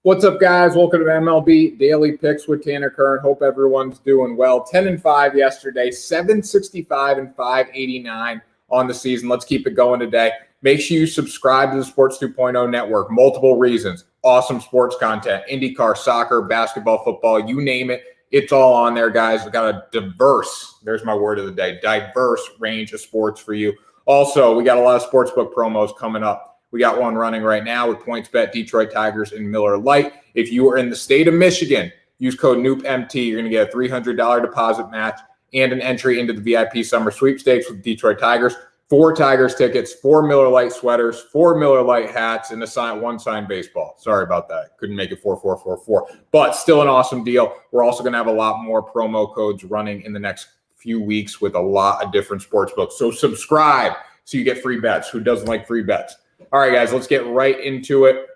What's up, guys? Welcome to MLB Daily Picks with Tanner Kern. Hope everyone's doing well. 10-5 yesterday, 765 and 589 on the season. Let's keep it going today. Make sure you subscribe to the Sports 2.0 network. Multiple reasons. Awesome sports content. IndyCar, soccer, basketball, football, you name it. It's all on there, guys. We've got a diverse, there's my word of the day, diverse range of sports for you. Also, we got a lot of sportsbook promos coming up. We got one running right now with PointsBet, Detroit Tigers, and Miller Lite. If you are in the state of Michigan, use code NOOPMT. You're going to get a $300 deposit match and an entry into the VIP Summer Sweepstakes with Detroit Tigers. 4 Tigers tickets, 4 Miller Lite sweaters, 4 Miller Lite hats, and one signed baseball. Sorry about that. Couldn't make it 4444. But still an awesome deal. We're also going to have a lot more promo codes running in the next few weeks with a lot of different sports books. So subscribe so you get free bets. Who doesn't like free bets? All right, guys, let's get right into it.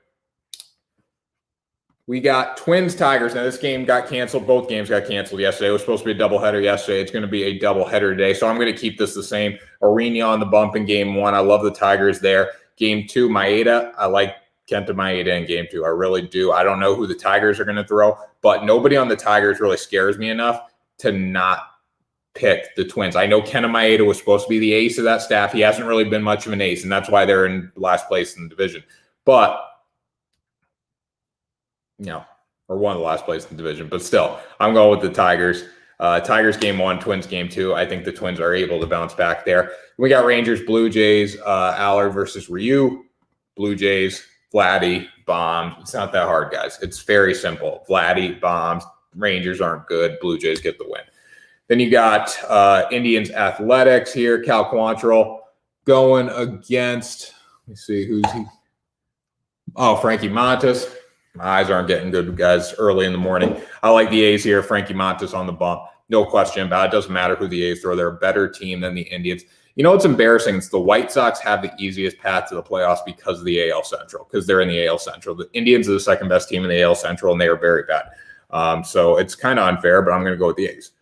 We got Twins-Tigers. Now, this game got canceled. Both games got canceled yesterday. It was supposed to be a doubleheader yesterday. It's going to be a doubleheader today, so I'm going to keep this the same. Arena on the bump in Game 1. I love the Tigers there. Game 2, Maeda. I like Kenta Maeda in Game 2. I really do. I don't know who the Tigers are going to throw, but nobody on the Tigers really scares me enough to not pick the Twins. I know Kenta Maeda was supposed to be the ace of that staff. He hasn't really been much of an ace, and that's why they're in last place in the division. But, or one of the last place in the division. But still, I'm going with the Tigers. Tigers Game 1, Twins Game 2. I think the Twins are able to bounce back there. We got Rangers, Blue Jays, Allard versus Ryu. Blue Jays, Vladdy, bombs. It's not that hard, guys. It's very simple. Vladdy, bombs. Rangers aren't good. Blue Jays get the win. Then you got Indians Athletics here. Cal Quantrill going against, let me see, who's he? Oh, Frankie Montas. My eyes aren't getting good, guys, early in the morning. I like the A's here. Frankie Montas on the bump. No question about it. It doesn't matter who the A's throw. They're a better team than the Indians. You know what's embarrassing? It's the White Sox have the easiest path to the playoffs because of the AL Central, because they're in the AL Central. The Indians are the second best team in the AL Central, and they are very bad. So it's kind of unfair, but I'm going to go with the A's.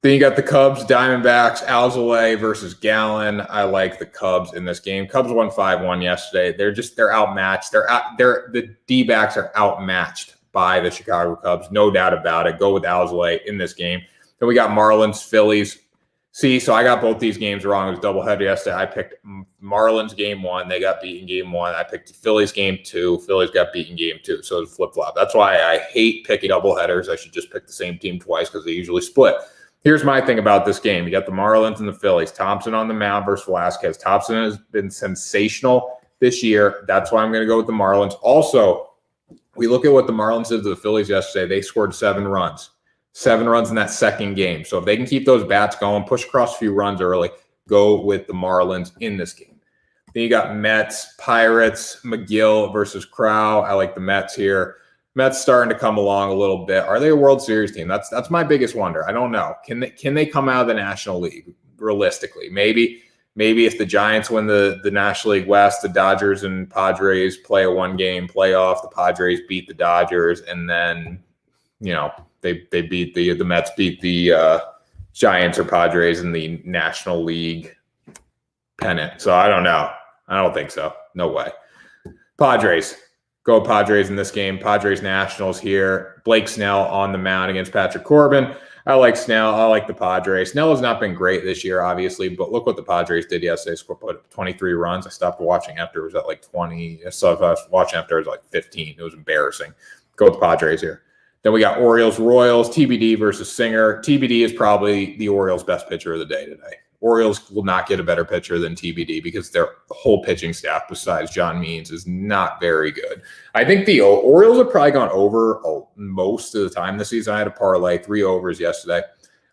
Then you got the Cubs, Diamondbacks, Alzolay versus Gallen. I like the Cubs in this game. Cubs won 5-1 yesterday. They're outmatched. The D-backs are outmatched by the Chicago Cubs, no doubt about it. Go with Alzolay in this game. Then we got Marlins, Phillies. See, so I got both these games wrong. It was doubleheader yesterday. I picked Marlins Game 1. They got beaten Game 1. I picked Phillies Game 2. Phillies got beaten Game 2. So it was flip-flop. That's why I hate picking doubleheaders. I should just pick the same team twice because they usually split. Here's my thing about this game. You got the Marlins and the Phillies. Thompson on the mound versus Velasquez. Thompson has been sensational this year. That's why I'm going to go with the Marlins. Also, we look at what the Marlins did to the Phillies yesterday. They scored 7 runs. 7 runs in that second game. So if they can keep those bats going, push across a few runs early, go with the Marlins in this game. Then you got Mets, Pirates, McGill versus Crow. I like the Mets here. Mets starting to come along a little bit. Are they a World Series team? That's my biggest wonder. I don't know. Can they come out of the National League realistically? Maybe if the Giants win the National League West, the Dodgers and Padres play a 1-game playoff. The Padres beat the Dodgers, and then they beat the Mets beat the Giants or Padres in the National League pennant. So I don't know. I don't think so. No way. Padres. Go Padres in this game. Padres Nationals here. Blake Snell on the mound against Patrick Corbin. I like Snell. I like the Padres. Snell has not been great this year, obviously, but look what the Padres did yesterday. Scored 23 runs. I stopped watching after it was at like 20. I was watching after it was like 15. It was embarrassing. Go with the Padres here. Then we got Orioles Royals. TBD versus Singer. TBD is probably the Orioles' best pitcher of the day today. Orioles will not get a better pitcher than TBD because their whole pitching staff besides John Means is not very good. I think the Orioles have probably gone over most of the time this season. I had a parlay, 3 overs yesterday.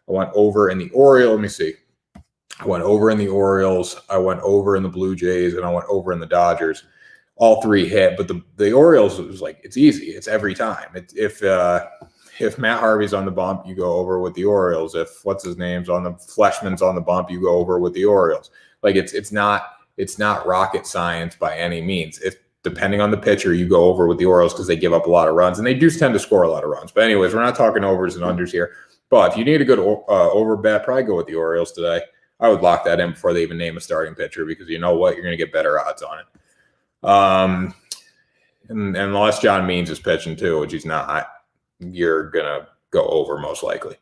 I went over in the Orioles. Let me see. I went over in the Orioles. I went over in the Blue Jays, and I went over in the Dodgers. All 3 hit, but the Orioles was like, it's easy. It's every time. If Matt Harvey's on the bump, you go over with the Orioles. If Fleshman's on the bump, you go over with the Orioles. Like it's not rocket science by any means. If depending on the pitcher, you go over with the Orioles because they give up a lot of runs and they do tend to score a lot of runs. But anyways, we're not talking overs and unders here. But if you need a good over bet, probably go with the Orioles today. I would lock that in before they even name a starting pitcher because you know what, you're going to get better odds on it. And unless John Means is pitching too, which he's not, you're going to go over most likely.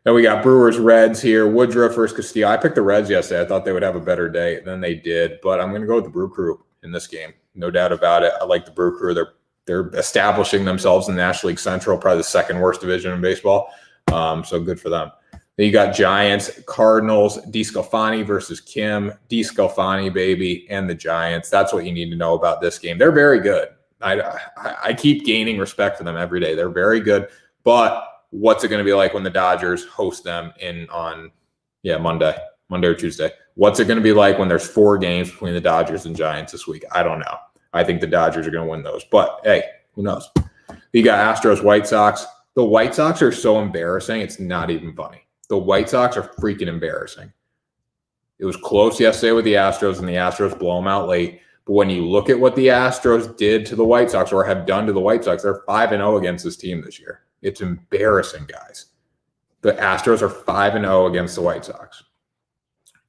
Then we got Brewers Reds here. Woodruff versus Castillo. I picked the Reds yesterday. I thought they would have a better day than they did, but I'm going to go with the Brew Crew in this game. No doubt about it. I like the Brew Crew. They're establishing themselves in the National League Central, probably the second worst division in baseball. So good for them. Then you got Giants, Cardinals, DeSclafani versus Kim. DeSclafani, baby, and the Giants. That's what you need to know about this game. They're very good. I keep gaining respect for them every day. They're very good. But what's it going to be like when the Dodgers host them on Monday or Tuesday? What's it going to be like when there's 4 games between the Dodgers and Giants this week? I don't know. I think the Dodgers are going to win those. But, hey, who knows? You got Astros, White Sox. The White Sox are so embarrassing, it's not even funny. The White Sox are freaking embarrassing. It was close yesterday with the Astros, and the Astros blow them out late. But when you look at what the Astros did to the White Sox or have done to the White Sox, they're 5-0 against this team this year. It's embarrassing, guys. The Astros are 5-0 against the White Sox.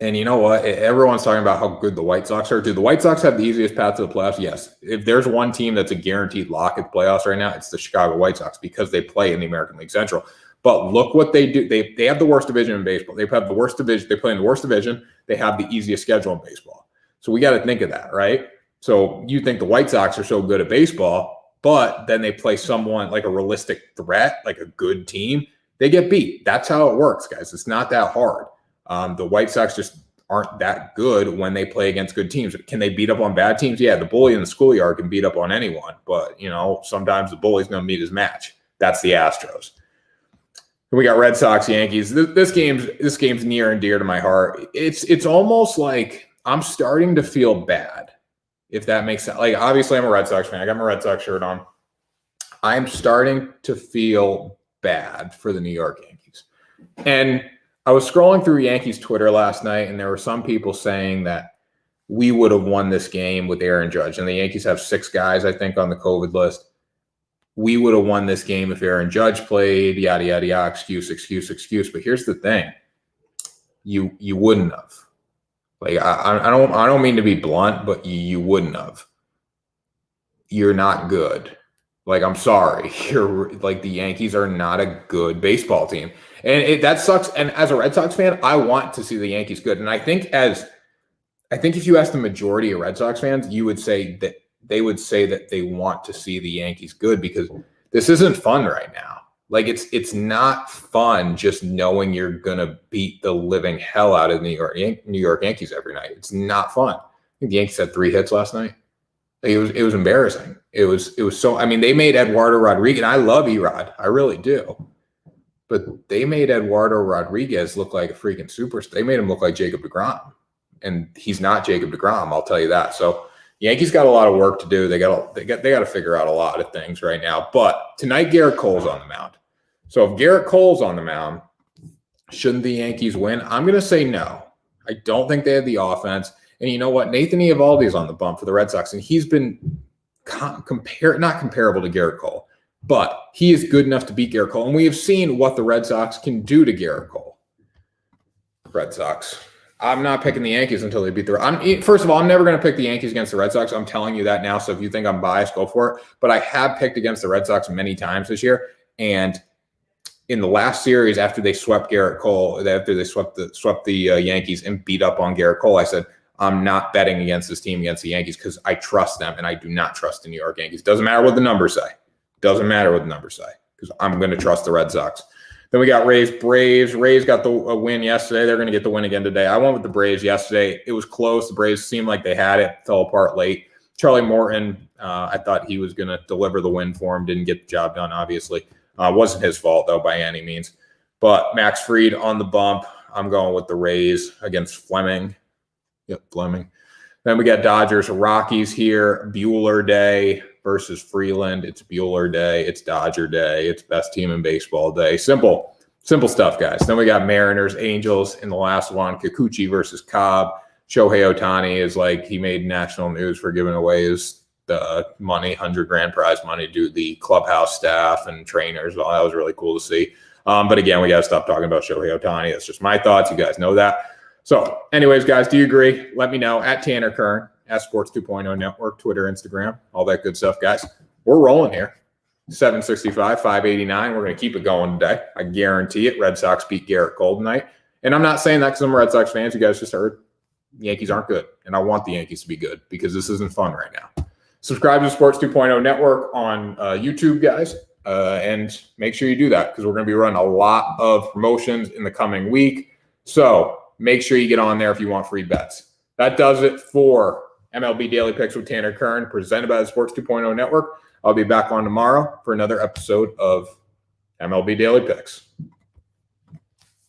And you know what? Everyone's talking about how good the White Sox are. Do the White Sox have the easiest path to the playoffs? Yes. If there's one team that's a guaranteed lock at the playoffs right now, it's the Chicago White Sox because they play in the American League Central. But look what they do. They have the worst division in baseball. They have the worst division. They play in the worst division. They have the easiest schedule in baseball. So we got to think of that, right? So you think the White Sox are so good at baseball, but then they play someone like a realistic threat, like a good team. They get beat. That's how it works, guys. It's not that hard. The White Sox just aren't that good when they play against good teams. Can they beat up on bad teams? Yeah, the bully in the schoolyard can beat up on anyone, but sometimes the bully's going to meet his match. That's the Astros. We got Red Sox, Yankees. This game's near and dear to my heart. It's almost like I'm starting to feel bad, if that makes sense. Like, obviously, I'm a Red Sox fan. I got my Red Sox shirt on. I'm starting to feel bad for the New York Yankees. And I was scrolling through Yankees Twitter last night, and there were some people saying that we would have won this game with Aaron Judge. And the Yankees have 6 guys, I think, on the COVID list. We would have won this game if Aaron Judge played, yada, yada, yada, excuse. But here's the thing. You wouldn't have. Like, I don't mean to be blunt, but you wouldn't have. You're not good. Like, I'm sorry. You're like, the Yankees are not a good baseball team. And that sucks. And as a Red Sox fan, I want to see the Yankees good. And I think if you ask the majority of Red Sox fans, you would say that they would say that they want to see the Yankees good because this isn't fun right now. Like, it's not fun just knowing you're gonna beat the living hell out of the New York Yankees every night. It's not fun. I think the Yankees had 3 hits last night. Like, it was embarrassing. It was so. I mean, they made Eduardo Rodriguez. And I love Erod, I really do. But they made Eduardo Rodriguez look like a freaking superstar. They made him look like Jacob deGrom, and he's not Jacob deGrom. I'll tell you that. So Yankees got a lot of work to do. They got to figure out a lot of things right now. But tonight, Garrett Cole's on the mound. So if Garrett Cole's on the mound, shouldn't the Yankees win? I'm going to say no. I don't think they have the offense. And you know what? Nathan Eovaldi's on the bump for the Red Sox, and he's been not comparable to Garrett Cole, but he is good enough to beat Garrett Cole. And we have seen what the Red Sox can do to Garrett Cole. Red Sox. I'm not picking the Yankees until they beat first of all, I'm never going to pick the Yankees against the Red Sox. I'm telling you that now. So if you think I'm biased, go for it. But I have picked against the Red Sox many times this year. And in the last series, after they swept Garrett Cole, after they swept the Yankees and beat up on Garrett Cole, I said, I'm not betting against this team against the Yankees because I trust them and I do not trust the New York Yankees. Doesn't matter what the numbers say. Doesn't matter what the numbers say because I'm going to trust the Red Sox. Then we got Rays, Braves. Rays got the win yesterday. They're going to get the win again today. I went with the Braves yesterday. It was close. The Braves seemed like they had it. Fell apart late. Charlie Morton, I thought he was going to deliver the win for him. Didn't get the job done, obviously. Wasn't his fault, though, by any means. But Max Fried on the bump. I'm going with the Rays against Fleming. Yep, Fleming. Then we got Dodgers, Rockies here. Bueller Day versus Freeland. It's Bueller Day. It's Dodger Day. It's best team in baseball day. Simple stuff, guys. Then we got Mariners, Angels in the last one. Kikuchi versus Cobb. Shohei Ohtani is like, he made national news for giving away his money, $100,000 prize money to the clubhouse staff and trainers. Well, that was really cool to see. But again, we got to stop talking about Shohei Ohtani. That's just my thoughts. You guys know that. So anyways, guys, do you agree? Let me know at Tanner Kern. at Sports 2.0 Network, Twitter, Instagram, all that good stuff, guys. We're rolling here. 765, 589. We're going to keep it going today. I guarantee it. Red Sox beat Garrett Cole tonight. And I'm not saying that because I'm a Red Sox fan. You guys just heard Yankees aren't good. And I want the Yankees to be good because this isn't fun right now. Subscribe to Sports 2.0 Network on YouTube, guys. And make sure you do that because we're going to be running a lot of promotions in the coming week. So make sure you get on there if you want free bets. That does it for MLB Daily Picks with Tanner Kern, presented by the Sports 2.0 Network. I'll be back on tomorrow for another episode of MLB Daily Picks.